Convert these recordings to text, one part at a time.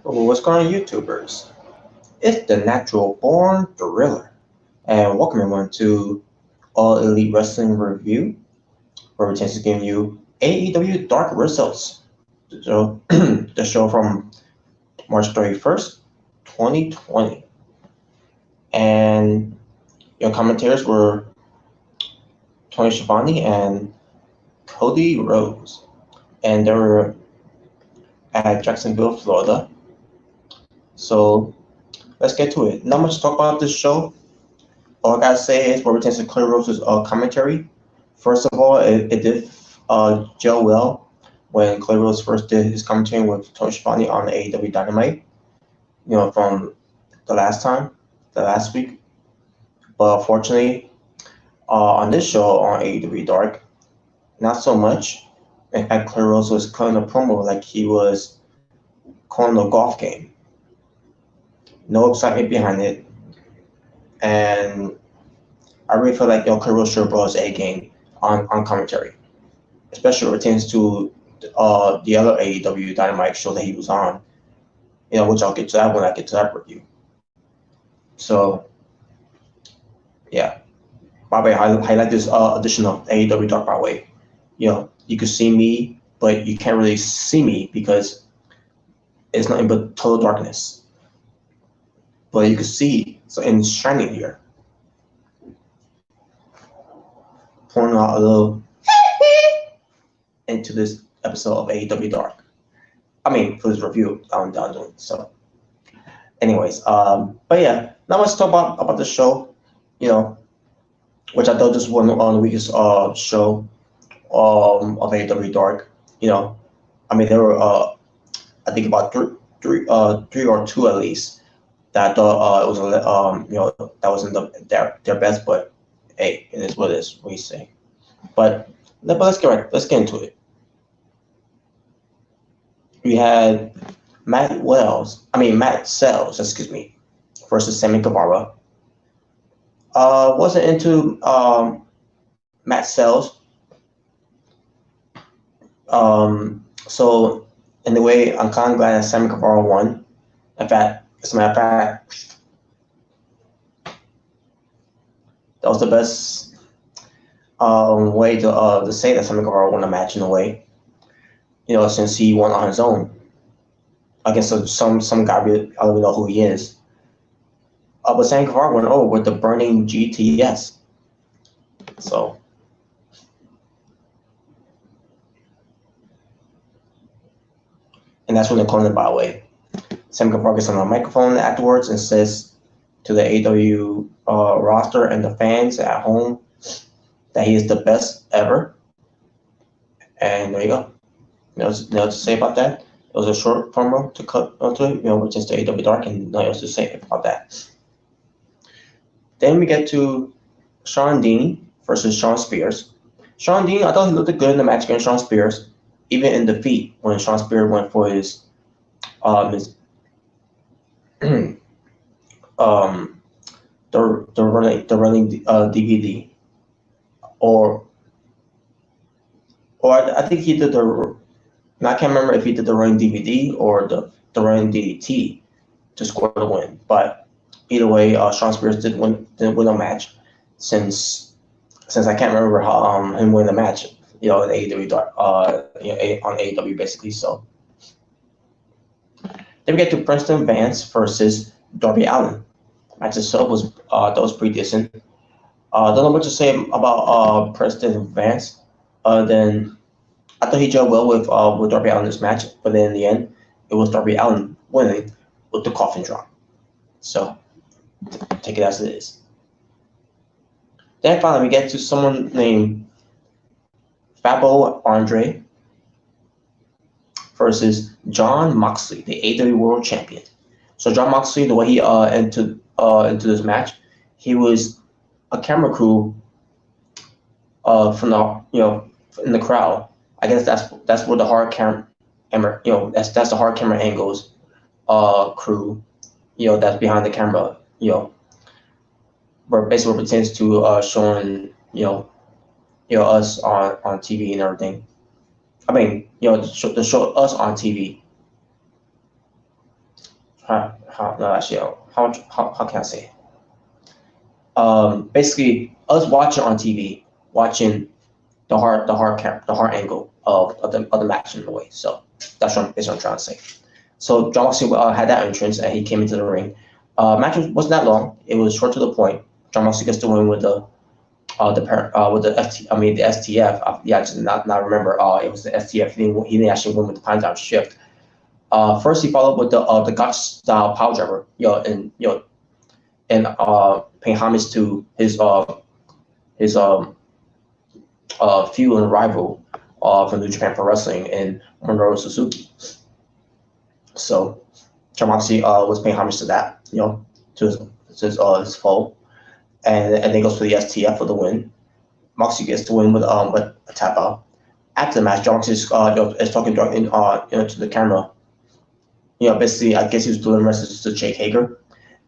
Oh, what's going on, YouTubers? It's the Natural Born Thriller, and welcome everyone to All Elite Wrestling Review, where we tend to give you AEW Dark results. So, the show from March 31st, 2020. And your commentators were Tony Schiavone and Cody Rhodes. And they were at Jacksonville, Florida. So, let's get to it. Not much to talk about this show. All I gotta say is, where we tend to Cody Rhodes' commentary. First of all, it did gel well when Clay Rose first did his commentary with Tony Schiavone on the AEW Dynamite, from the last time, the last week. But unfortunately, on this show on AEW Dark, not so much. In fact, Clay Rose was cutting a promo like he was calling a golf game. No excitement behind it. And I really feel like Clay Rose should have brought his A game on commentary, especially when it pertains to the other AEW Dynamite show that he was on, which I'll get to that when I get to that review. So, yeah. By the way, I highlight this edition of AEW Dark, by the way. You can see me, but you can't really see me because it's nothing but total darkness. But you can see, so and it's shining here, pouring out a little into this episode of AEW Dark. I mean, for this review I'm doing. So, anyways, but yeah, not much to talk about the show, which I thought this was one of the weakest show of AEW Dark. I mean, there were I think about three or two at least that I thought it was that wasn't their best, but hey, it is what it is. What do you say? But let's get right. Let's get into it. We had Matt Sells, excuse me, versus Sammy Guevara. Wasn't into Matt Sells. So in a way, I'm kind of glad that Sammy Guevara won. In fact, as a matter of fact, that was the best way to say that Sammy Guevara won a match in a way. Since he won on his own against some guy, I don't even know who he is. But Sammy Guevara went over with the burning GTS. So, and that's when they called it, by the way. Sammy Guevara gets on the microphone afterwards and says to the AEW roster and the fans at home that he is the best ever. And there you go. Nothing else to say about that. It was a short promo to cut onto it, which is the AEW Dark, and nothing else to say about that. Then we get to Sean Dean versus Sean Spears. Sean Dean, I thought he looked good in the match against Sean Spears, even in defeat when Sean Spears went for his the running DVD, or I think he did the. I can't remember if he did the running DVD or the running DDT to score the win. But either way, Sean Spears didn't win a match since I can't remember how him winning the match. In AEW on AEW basically. So then we get to Preston Vance versus Darby Allin. Match itself was pretty decent. Don't know what to say about Preston Vance, than I thought he gelled well with Darby Allin in this match, but then in the end, it was Darby Allin winning with the coffin drop. So take it as it is. Then finally, we get to someone named Fabo Andre versus Jon Moxley, the AEW World Champion. So Jon Moxley, the way he entered into this match, he was a camera crew from the in the crowd. I guess that's where the hard camera, that's the hard camera angles crew, that's behind the camera, where basically pretends to showing us on TV and everything. I mean, to show us on TV. how can I say? Basically, us watching on TV, watching the hard angle of the match in a way. So that's what I'm trying to say. So John Moxley had that entrance and he came into the ring. Match wasn't that long. It was short to the point. John Moxley gets the win with the the STF. Yeah, I just not remember. It was the STF. He didn't actually win with the Pine Down Shift. First he followed with the Gotch style power driver. And paying homage to his feud and rival from New Japan Pro Wrestling and Minoru Suzuki. So John Moxley was paying homage to that, to his foe, and then goes for the STF for the win. Moxley gets the win with a tap out. After the match, John Moxley is talking directly to the camera. Basically, I guess he was delivering messages to Jake Hager.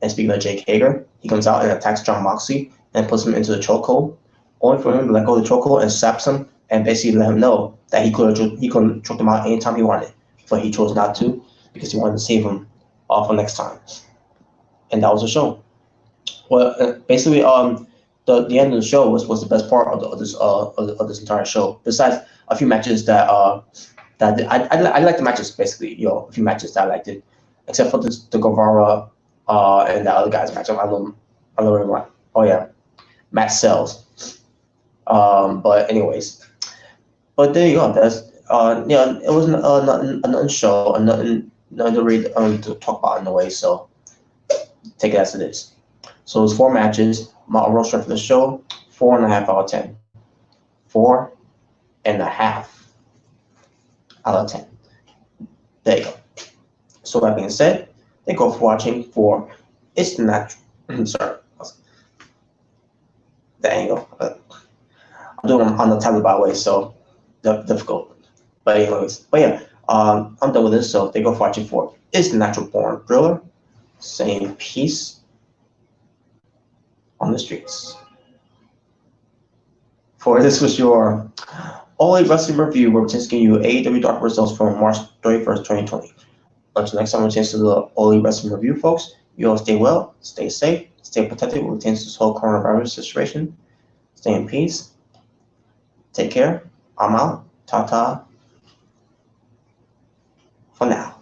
And speaking of Jake Hager, he comes out and attacks John Moxley and puts him into the chokehold, only for him to let go of the chokehold and slaps him and basically let him know that he could have choked him out anytime he wanted, but he chose not to because he wanted to save him for next time. And that was the show. Well, basically, the end of the show was the best part of this entire show. Besides a few matches that I like the matches basically. A few matches that I liked it, except for the Guevara and the other guy's match. I don't remember. Oh yeah, Matt Sells. But anyways, but there you go. That's it was nothing show, nothing to read to talk about in a way. So take it as it is. So it was 4 matches. My overall strength for the show, 4.5 out of 10. 4.5 out of 10. There you go. So that being said, thank you all for watching for It's Natural. Sorry. The angle. I'm doing it on the tablet by the way, so difficult. But anyways, I'm done with this, so thank you all for watching for It's the Natural Born Thriller. Saying peace on the streets. For this was your only wrestling review where we're taking you AEW Dark results from March 31st, 2020. Until next time, we're taking the only wrestling review, folks. You all stay well, stay safe, stay protected with this whole coronavirus situation. Stay in peace. Take care. I'm out. Ta-ta. For now.